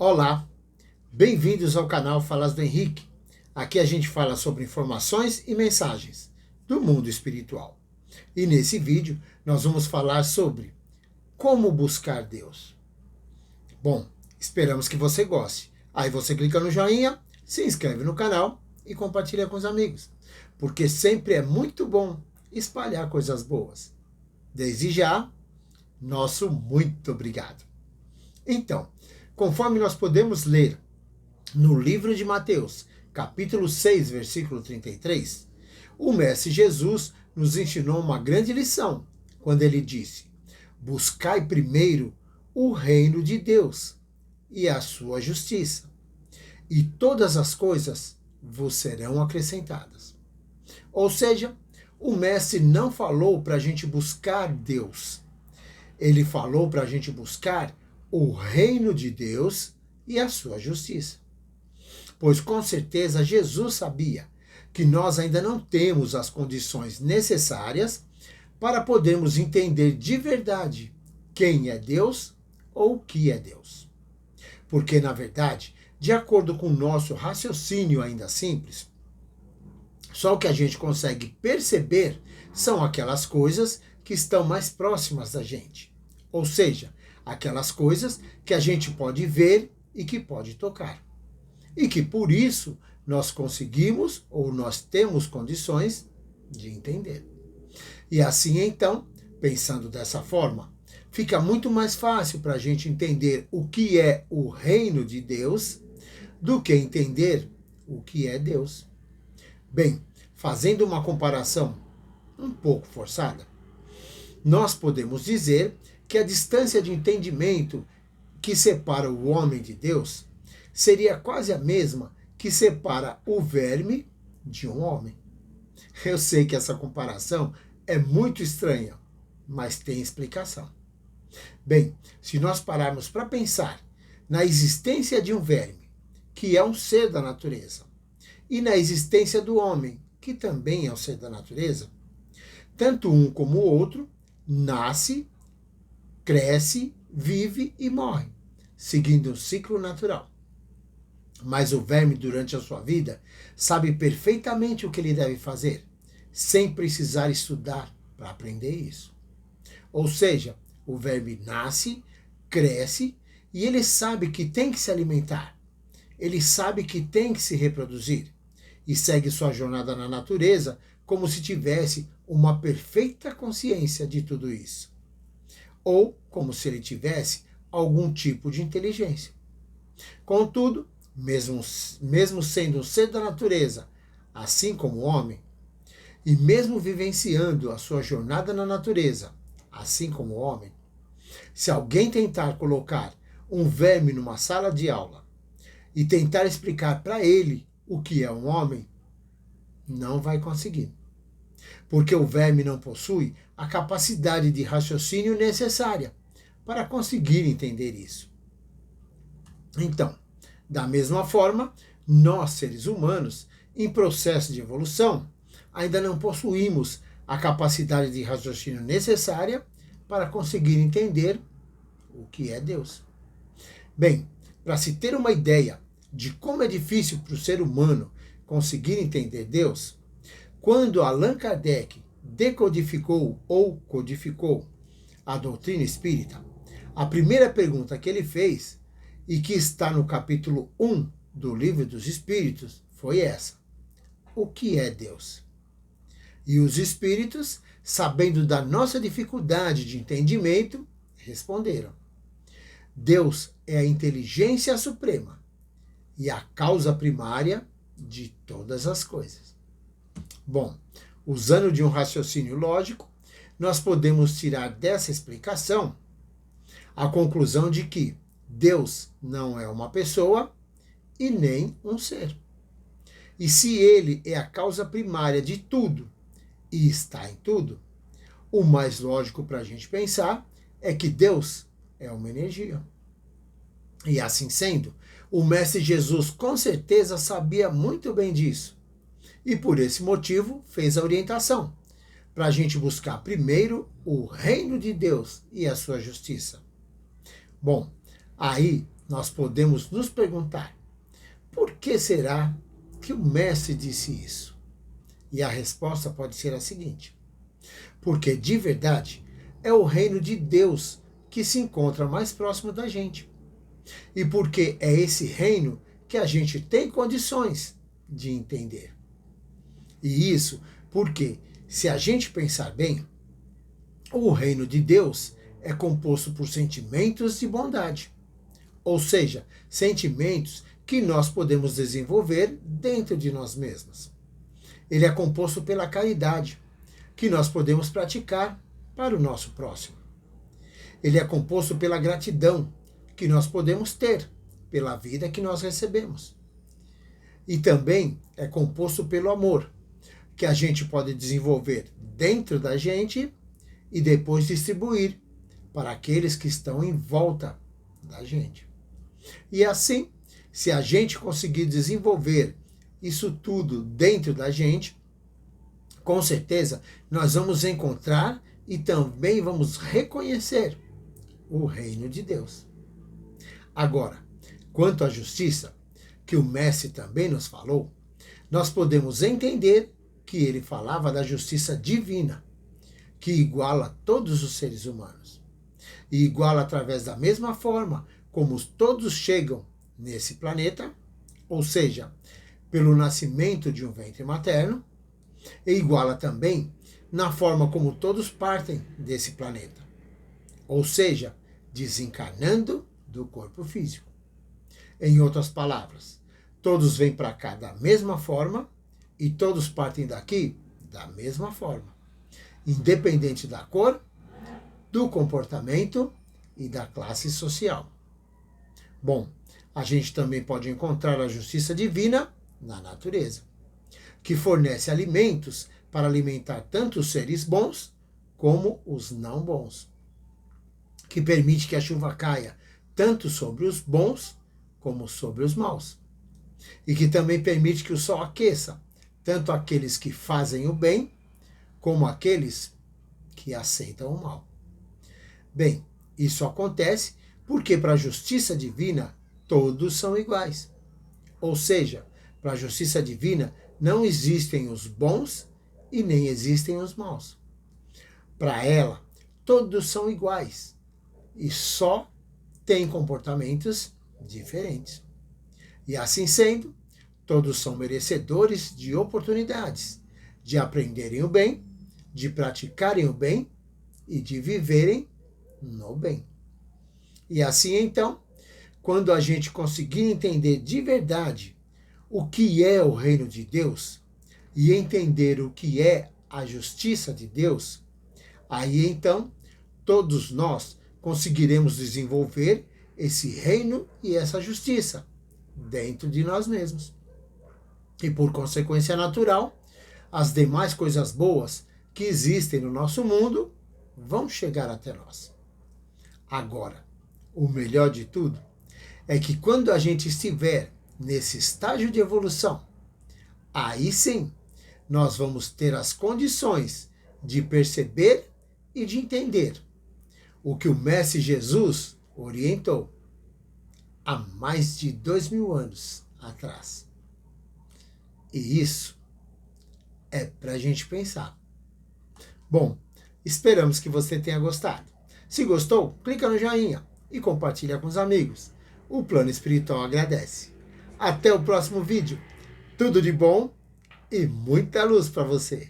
Olá, bem-vindos ao canal Falas do Henrique. Aqui a gente fala sobre informações e mensagens do mundo espiritual. E nesse vídeo nós vamos falar sobre como buscar Deus. Bom, esperamos que você goste. Aí você clica no joinha, se inscreve no canal e compartilha com os amigos, porque sempre é muito bom espalhar coisas boas. Desde já, nosso muito obrigado. Então, conforme nós podemos ler no livro de Mateus, capítulo 6, versículo 33, o Mestre Jesus nos ensinou uma grande lição quando ele disse: buscai primeiro o reino de Deus e a sua justiça, e todas as coisas vos serão acrescentadas. Ou seja, o Mestre não falou para a gente buscar Deus, ele falou para a gente buscar o reino de Deus e a sua justiça. Pois com certeza Jesus sabia que nós ainda não temos as condições necessárias para podermos entender de verdade quem é Deus ou o que é Deus. Porque, na verdade, de acordo com o nosso raciocínio ainda simples, só o que a gente consegue perceber são aquelas coisas que estão mais próximas da gente. Ou seja, aquelas coisas que a gente pode ver e que pode tocar. E que por isso nós conseguimos ou nós temos condições de entender. E assim então, pensando dessa forma, fica muito mais fácil para a gente entender o que é o reino de Deus do que entender o que é Deus. Bem, fazendo uma comparação um pouco forçada, nós podemos dizer que a distância de entendimento que separa o homem de Deus seria quase a mesma que separa o verme de um homem. Eu sei que essa comparação é muito estranha, mas tem explicação. Bem, se nós pararmos para pensar na existência de um verme, que é um ser da natureza, e na existência do homem, que também é um ser da natureza, tanto um como o outro nasce, cresce, vive e morre, seguindo um ciclo natural. Mas o verme, durante a sua vida, sabe perfeitamente o que ele deve fazer, sem precisar estudar para aprender isso. Ou seja, o verme nasce, cresce e ele sabe que tem que se alimentar. Ele sabe que tem que se reproduzir e segue sua jornada na natureza como se tivesse uma perfeita consciência de tudo isso. Ou como se ele tivesse algum tipo de inteligência. Contudo, mesmo sendo um ser da natureza, assim como o homem, e mesmo vivenciando a sua jornada na natureza, assim como o homem, se alguém tentar colocar um verme numa sala de aula e tentar explicar para ele o que é um homem, não vai conseguir. Porque o verme não possui a capacidade de raciocínio necessária para conseguir entender isso. Então, da mesma forma, nós, seres humanos, em processo de evolução, ainda não possuímos a capacidade de raciocínio necessária para conseguir entender o que é Deus. Bem, para se ter uma ideia de como é difícil para o ser humano conseguir entender Deus, quando Allan Kardec decodificou ou codificou a doutrina espírita, a primeira pergunta que ele fez, e que está no capítulo 1 do Livro dos Espíritos, foi essa: o que é Deus? E os espíritos, sabendo da nossa dificuldade de entendimento, responderam: Deus é a inteligência suprema e a causa primária de todas as coisas. Bom, usando de um raciocínio lógico, nós podemos tirar dessa explicação a conclusão de que Deus não é uma pessoa e nem um ser. E se ele é a causa primária de tudo e está em tudo, o mais lógico para a gente pensar é que Deus é uma energia. E assim sendo, o Mestre Jesus com certeza sabia muito bem disso. E por esse motivo fez a orientação para a gente buscar primeiro o reino de Deus e a sua justiça. Bom, aí nós podemos nos perguntar: por que será que o Mestre disse isso? E a resposta pode ser a seguinte: porque de verdade é o reino de Deus que se encontra mais próximo da gente. E porque é esse reino que a gente tem condições de entender. E isso porque, se a gente pensar bem, o reino de Deus é composto por sentimentos de bondade. Ou seja, sentimentos que nós podemos desenvolver dentro de nós mesmos. Ele é composto pela caridade, que nós podemos praticar para o nosso próximo. Ele é composto pela gratidão, que nós podemos ter pela vida que nós recebemos. E também é composto pelo amor, que a gente pode desenvolver dentro da gente e depois distribuir para aqueles que estão em volta da gente. E assim, se a gente conseguir desenvolver isso tudo dentro da gente, com certeza nós vamos encontrar e também vamos reconhecer o reino de Deus. Agora, quanto à justiça, que o Mestre também nos falou, nós podemos entender que ele falava da justiça divina, que iguala todos os seres humanos. E iguala através da mesma forma como todos chegam nesse planeta, ou seja, pelo nascimento de um ventre materno, e iguala também na forma como todos partem desse planeta, ou seja, desencarnando do corpo físico. Em outras palavras, todos vêm para cá da mesma forma e todos partem daqui da mesma forma, independente da cor, do comportamento e da classe social. Bom, a gente também pode encontrar a justiça divina na natureza, que fornece alimentos para alimentar tanto os seres bons como os não bons, que permite que a chuva caia tanto sobre os bons como sobre os maus, e que também permite que o sol aqueça tanto aqueles que fazem o bem como aqueles que aceitam o mal. Bem, isso acontece porque para a justiça divina todos são iguais. Ou seja, para a justiça divina não existem os bons e nem existem os maus. Para ela, todos são iguais e só têm comportamentos diferentes. E assim sendo, todos são merecedores de oportunidades de aprenderem o bem, de praticarem o bem e de viverem no bem. E assim então, quando a gente conseguir entender de verdade o que é o reino de Deus e entender o que é a justiça de Deus, aí então todos nós conseguiremos desenvolver esse reino e essa justiça dentro de nós mesmos. E por consequência natural, as demais coisas boas que existem no nosso mundo vão chegar até nós. Agora, o melhor de tudo é que quando a gente estiver nesse estágio de evolução, aí sim nós vamos ter as condições de perceber e de entender o que o Mestre Jesus orientou há mais de 2000 anos atrás. E isso é para a gente pensar. Bom, esperamos que você tenha gostado. Se gostou, clica no joinha e compartilha com os amigos. O Plano Espiritual agradece. Até o próximo vídeo. Tudo de bom e muita luz para você.